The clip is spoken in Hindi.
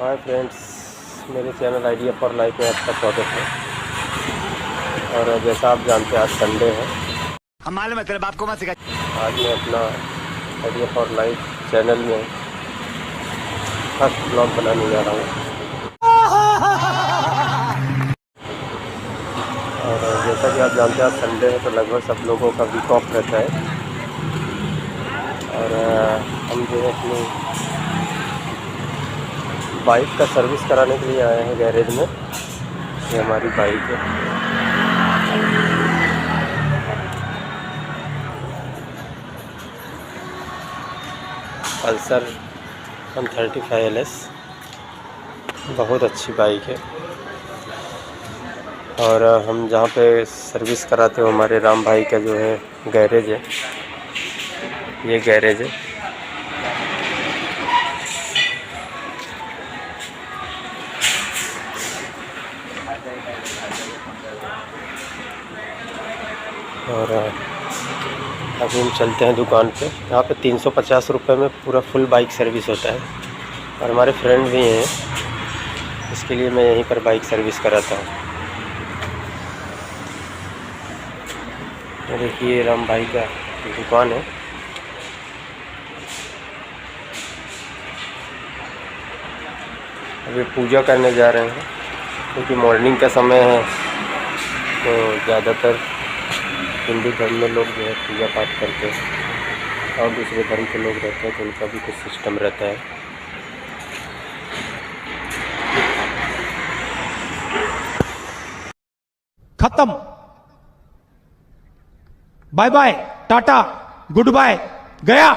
हाय फ्रेंड्स, मेरे चैनल आइडिया फॉर लाइफ में आपका स्वागत है। और जैसा आप जानते हैं आज संडे है। हम मालूम है तेरे बाप को मत सिखा। आज मैं अपना आइडिया फॉर लाइफ चैनल में फर्स्ट ब्लॉग बनाने जा रहा हूँ। और जैसा कि आप जानते हैं आज संडे है तो लगभग सब लोगों का वीक ऑफ रहता है। और हम जो है अपनी बाइक का सर्विस कराने के लिए आए हैं गैरेज में। ये हमारी बाइक है। पल्सर 135 LS बहुत अच्छी बाइक है। और हम जहाँ पे सर्विस कराते हो हमारे राम भाई का जो है गैरेज है, ये गैरेज है। और अभी हम चलते हैं दुकान पे। यहाँ पे 350 रुपये में पूरा फुल बाइक सर्विस होता है। और हमारे फ्रेंड भी हैं, इसके लिए मैं यहीं पर बाइक सर्विस कराता हूँ। देखिए राम भाई का दुकान है। अभी पूजा करने जा रहे हैं क्योंकि मॉर्निंग का समय है, तो ज़्यादातर हिंदू धर्म में लोग जो है पूजा पाठ करते हैं और दूसरे धर्म के लोग रहते हैं तो उनका भी कुछ सिस्टम रहता है। खत्म। बाय बाय, टाटा, गुड बाय, गया।